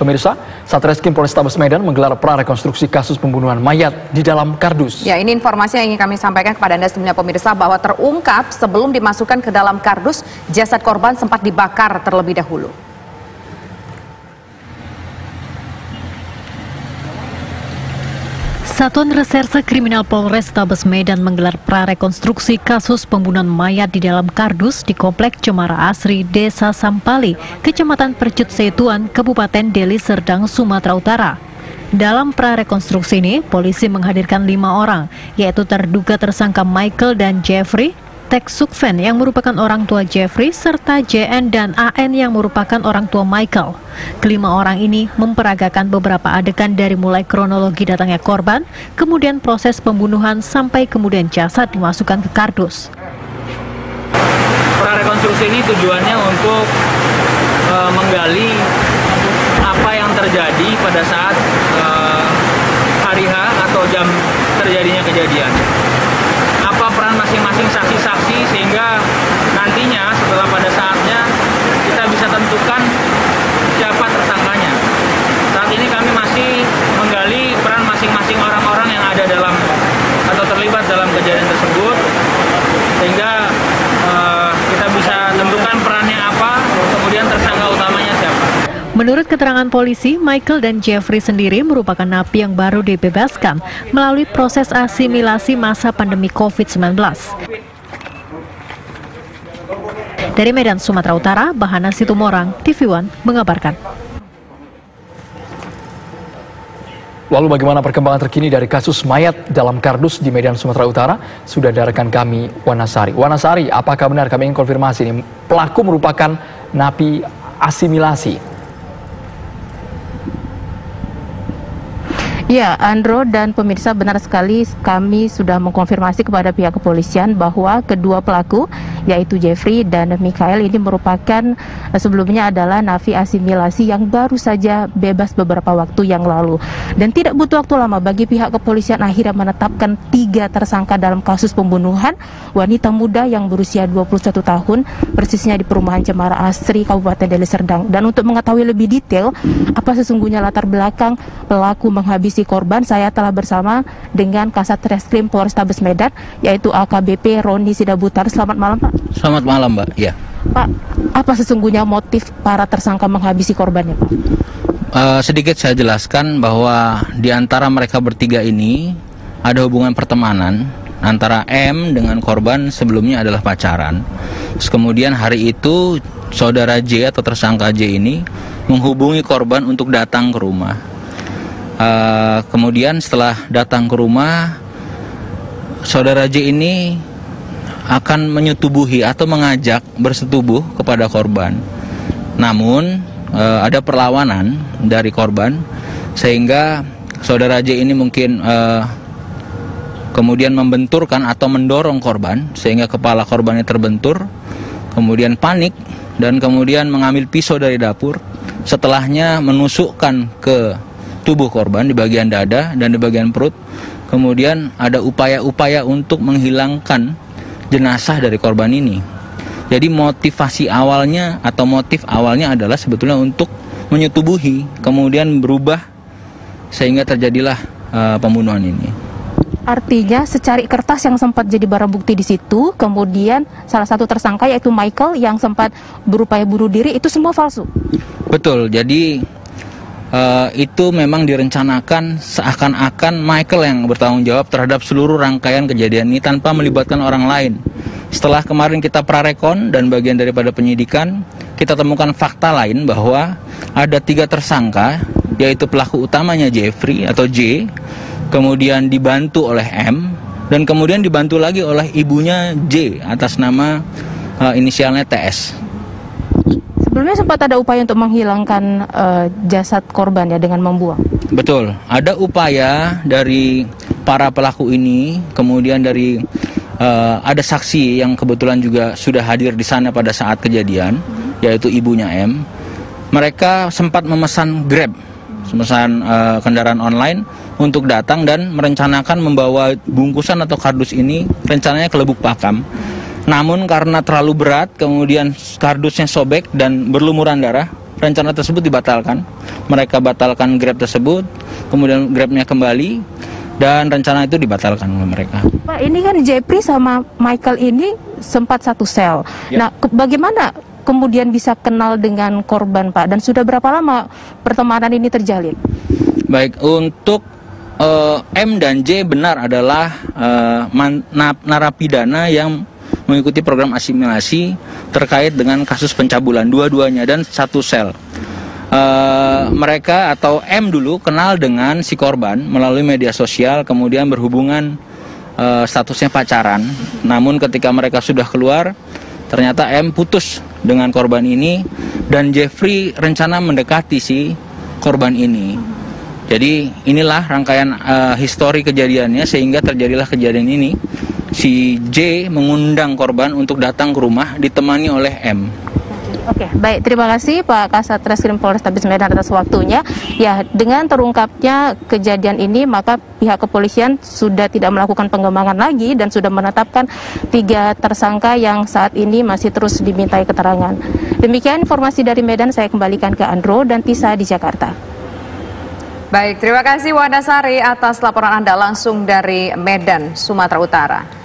Pemirsa, Satreskrim Polrestabes Medan menggelar prarekonstruksi kasus pembunuhan mayat di dalam kardus. Ya, ini informasi yang ingin kami sampaikan kepada Anda sebelumnya pemirsa, bahwa terungkap sebelum dimasukkan ke dalam kardus, jasad korban sempat dibakar terlebih dahulu. Satuan Reserse Kriminal Polrestabes Medan menggelar prarekonstruksi kasus pembunuhan mayat di dalam kardus di Komplek Cemara Asri, Desa Sampali, Kecamatan Percut Setuan, Kabupaten Deli Serdang, Sumatera Utara. Dalam prarekonstruksi ini, polisi menghadirkan 5 orang, yaitu terduga tersangka Michael dan Jeffrey, Tek Sukven yang merupakan orang tua Jeffrey, serta JN dan AN yang merupakan orang tua Michael. Kelima orang ini memperagakan beberapa adegan dari mulai kronologi datangnya korban, kemudian proses pembunuhan, sampai kemudian jasad dimasukkan ke kardus. Prarekonstruksi ini tujuannya untuk menggali apa yang terjadi pada saat hari H atau jam terjadinya kejadian. Apa peran masing-masing saksi-saksi sehingga nantinya setelah pada saatnya kita bisa tentukan siapa tersangkanya. Saat ini kami masih menggali peran masing-masing orang-orang yang ada dalam atau terlibat dalam kejadian tersebut sehingga kita bisa tentukan perannya apa, kemudian tersangka utamanya siapa. Menurut keterangan polisi, Michael dan Jeffrey sendiri merupakan napi yang baru dibebaskan melalui proses asimilasi masa pandemi COVID-19. Dari Medan, Sumatera Utara, Bahana Situmorang, TV One mengabarkan. Lalu bagaimana perkembangan terkini dari kasus mayat dalam kardus di Medan, Sumatera Utara? Sudah ada rekan kami, Wanasari. Wanasari, apakah benar, kami ingin konfirmasi ini, pelaku merupakan napi asimilasi? Ya, Andro dan pemirsa, benar sekali kami sudah mengkonfirmasi kepada pihak kepolisian bahwa kedua pelaku, yaitu Jeffrey dan Michael, ini merupakan sebelumnya adalah napi asimilasi yang baru saja bebas beberapa waktu yang lalu. Dan tidak butuh waktu lama bagi pihak kepolisian akhirnya menetapkan 3 tersangka dalam kasus pembunuhan wanita muda yang berusia 21 tahun, persisnya di perumahan Cemara Asri, Kabupaten Deli Serdang. Dan untuk mengetahui lebih detail apa sesungguhnya latar belakang pelaku menghabisi korban, saya telah bersama dengan Kasat Reskrim Polrestabes Medan, yaitu AKBP Roni Sidabutar. Selamat malam, Pak. Selamat malam, Mbak. Ya. Pak, apa sesungguhnya motif para tersangka menghabisi korbannya, Pak? Sedikit saya jelaskan bahwa di antara mereka bertiga ini ada hubungan pertemanan antara M dengan korban, sebelumnya adalah pacaran. Terus kemudian hari itu saudara J atau tersangka J ini menghubungi korban untuk datang ke rumah. Kemudian setelah datang ke rumah, saudara J ini akan menyetubuhi atau mengajak bersetubuh kepada korban. Namun ada perlawanan dari korban sehingga saudara J ini mungkin kemudian membenturkan atau mendorong korban sehingga kepala korbannya terbentur, kemudian panik dan kemudian mengambil pisau dari dapur. Setelahnya menusukkan ke tubuh korban di bagian dada dan di bagian perut. Kemudian ada upaya-upaya untuk menghilangkan jenazah dari korban ini. Jadi motivasi awalnya atau motif awalnya adalah sebetulnya untuk menyetubuhi, kemudian berubah sehingga terjadilah pembunuhan ini. Artinya secari kertas yang sempat jadi barang bukti di situ, kemudian salah satu tersangka yaitu Michael yang sempat berupaya bunuh diri, itu semua palsu. Betul. Jadi itu memang direncanakan seakan-akan Michael yang bertanggung jawab terhadap seluruh rangkaian kejadian ini tanpa melibatkan orang lain. Setelah kemarin kita prarekon dan bagian daripada penyidikan, kita temukan fakta lain bahwa ada 3 tersangka, yaitu pelaku utamanya Jeffrey atau J, kemudian dibantu oleh M, dan kemudian dibantu lagi oleh ibunya J atas nama inisialnya TS. Sebelumnya sempat ada upaya untuk menghilangkan jasad korban ya dengan membuang. Betul, ada upaya dari para pelaku ini, kemudian dari ada saksi yang kebetulan juga sudah hadir di sana pada saat kejadian, yaitu ibunya M. Mereka sempat memesan Grab, memesan kendaraan online untuk datang dan merencanakan membawa bungkusan atau kardus ini rencananya ke Lubuk Pakam. Namun karena terlalu berat, kemudian kardusnya sobek dan berlumuran darah, rencana tersebut dibatalkan. Mereka batalkan Grab tersebut, kemudian Grabnya kembali, dan rencana itu dibatalkan oleh mereka. Pak, ini kan Jeffrey sama Michael ini sempat satu sel. Ya. Nah, bagaimana kemudian bisa kenal dengan korban, Pak? Dan sudah berapa lama pertemanan ini terjalin? Baik, untuk M dan J benar adalah narapidana yang mengikuti program asimilasi terkait dengan kasus pencabulan, dua-duanya dan satu sel. Mereka atau M dulu kenal dengan si korban melalui media sosial, kemudian berhubungan, statusnya pacaran. Namun ketika mereka sudah keluar, ternyata M putus dengan korban ini dan Jeffrey rencana mendekati si korban ini. Jadi inilah rangkaian histori kejadiannya sehingga terjadilah kejadian ini. Si J mengundang korban untuk datang ke rumah ditemani oleh M. Oke, baik. Terima kasih Pak Kasat Reskrim Polrestabes Medan atas waktunya. Ya, dengan terungkapnya kejadian ini, maka pihak kepolisian sudah tidak melakukan pengembangan lagi dan sudah menetapkan 3 tersangka yang saat ini masih terus dimintai keterangan. Demikian informasi dari Medan, saya kembalikan ke Andro dan Tisa di Jakarta. Baik, terima kasih Wanasari atas laporan Anda langsung dari Medan, Sumatera Utara.